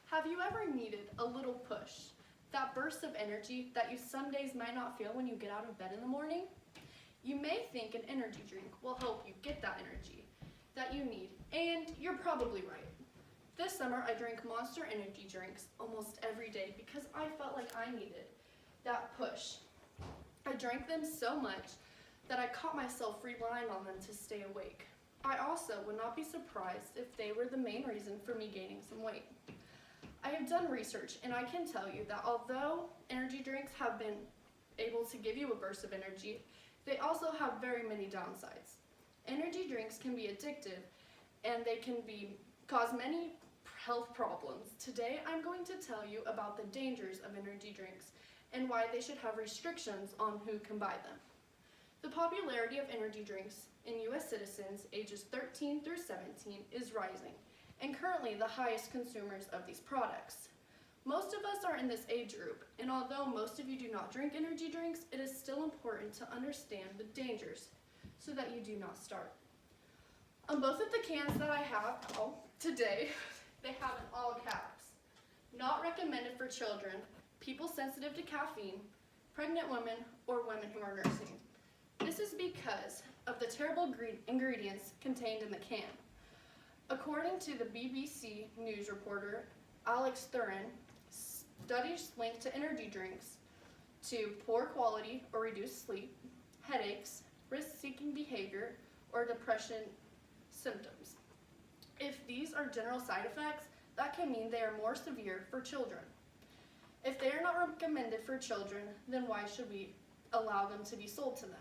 Have you ever needed a little push? That burst of energy that you some days might not feel when you get out of bed in the morning? You may think an energy drink will help you get that energy that you need, and you're probably right. This summer I drank Monster energy drinks almost every day because I felt like I needed that push. I drank them so much that I caught myself relying on them to stay awake. I also would not be surprised if they were the main reason for me gaining some weight. I have done research and I can tell you that although energy drinks have been able to give you a burst of energy, they also have very many downsides. Energy drinks can be addictive and they can cause many health problems. Today I'm going to tell you about the dangers of energy drinks and why they should have restrictions on who can buy them. The popularity of energy drinks in U.S. citizens ages 13 through 17 is rising, and currently the highest consumers of these products. Most of us are in this age group, and although most of you do not drink energy drinks, it is still important to understand the dangers so that you do not start. On both of the cans that I have today, they have in all caps, not recommended for children, people sensitive to caffeine, pregnant women, or women who are nursing. This is because of the terrible ingredients contained in the can. According to the BBC News reporter, Alex Thurin, studies linked to energy drinks to poor quality or reduced sleep, headaches, risk-seeking behavior, or depression symptoms. If these are general side effects, that can mean they are more severe for children. If they are not recommended for children, then why should we allow them to be sold to them?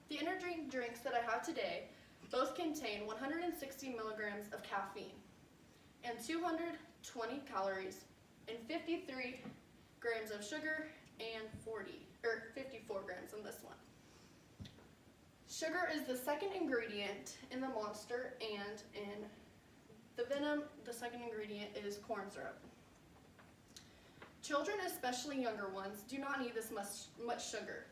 The energy drinks that I have today both contain 160 milligrams of caffeine and 220 calories and 53 grams of sugar and 54 grams in this one. Sugar is the second ingredient in the Monster, and in the Venom, the second ingredient is corn syrup. Children, especially younger ones, do not need this much sugar.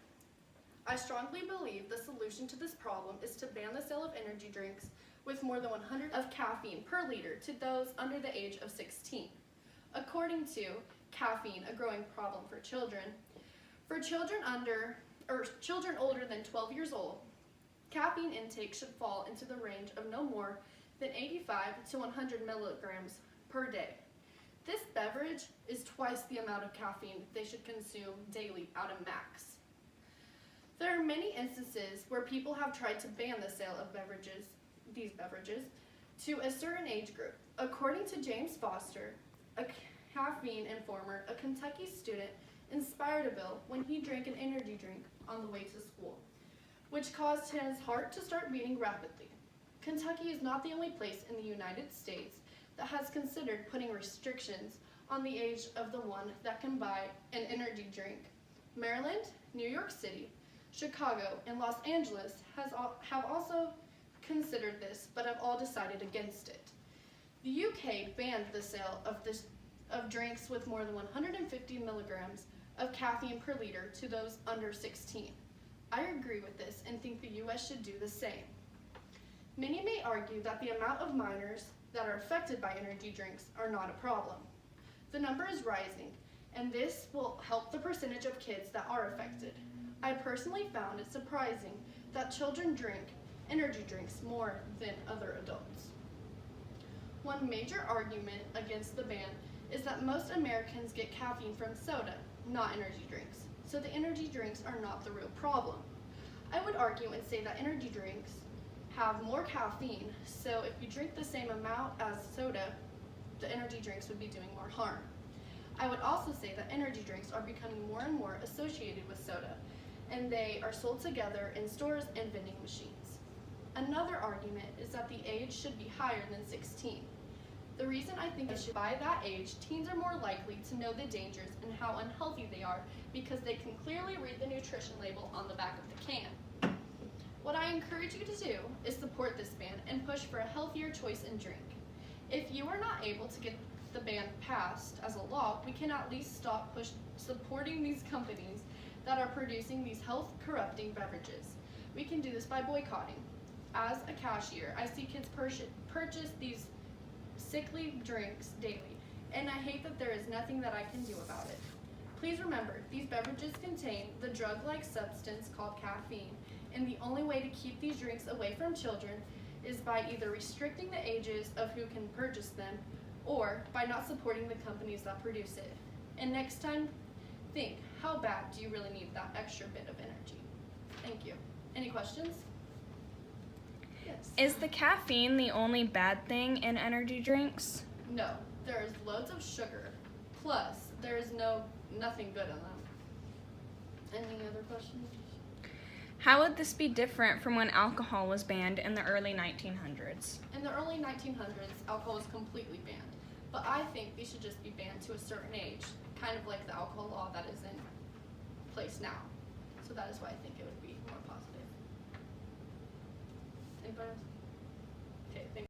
I strongly believe the solution to this problem is to ban the sale of energy drinks with more than 100 of caffeine per liter to those under the age of 16. According to Caffeine, a growing problem for children children older than 12 years old, caffeine intake should fall into the range of no more than 85 to 100 milligrams per day. This beverage is twice the amount of caffeine they should consume daily at a max. There are many instances where people have tried to ban the sale of these beverages, to a certain age group. According to James Foster, a caffeine informer, a Kentucky student, inspired a bill when he drank an energy drink on the way to school, which caused his heart to start beating rapidly. Kentucky is not the only place in the United States that has considered putting restrictions on the age of the one that can buy an energy drink. Maryland, New York City, Chicago, and Los Angeles have also considered this, but have all decided against it. The UK banned the sale of drinks with more than 150 milligrams of caffeine per liter to those under 16. I agree with this and think the US should do the same. Many may argue that the amount of minors that are affected by energy drinks are not a problem. The number is rising, and this will help the percentage of kids that are affected. I personally found it surprising that children drink energy drinks more than other adults. One major argument against the ban is that most Americans get caffeine from soda, not energy drinks, so the energy drinks are not the real problem. I would argue and say that energy drinks have more caffeine, so if you drink the same amount as soda, the energy drinks would be doing more harm. I would also say that energy drinks are becoming more and more associated with soda, and they are sold together in stores and vending machines. Another argument is that the age should be higher than 16. The reason I think it should by that age, teens are more likely to know the dangers and how unhealthy they are because they can clearly read the nutrition label on the back of the can. What I encourage you to do is support this ban and push for a healthier choice in drink. If you are not able to get the ban passed as a law, we can at least stop supporting these companies that are producing these health-corrupting beverages. We can do this by boycotting. As a cashier, I see kids purchase these sickly drinks daily, and I hate that there is nothing that I can do about it. Please remember, these beverages contain the drug-like substance called caffeine, and the only way to keep these drinks away from children is by either restricting the ages of who can purchase them or by not supporting the companies that produce it. And next time, think, how bad do you really need that extra bit of energy? Thank you. Any questions? Yes. Is the caffeine the only bad thing in energy drinks? No, there is loads of sugar. Plus, there is nothing good in them. Any other questions? How would this be different from when alcohol was banned in the early 1900s? In the early 1900s, alcohol was completely banned. But I think these should just be banned to a certain age, kind of like the alcohol law that is in place now. So that is why I think it would be more positive. Anybody else?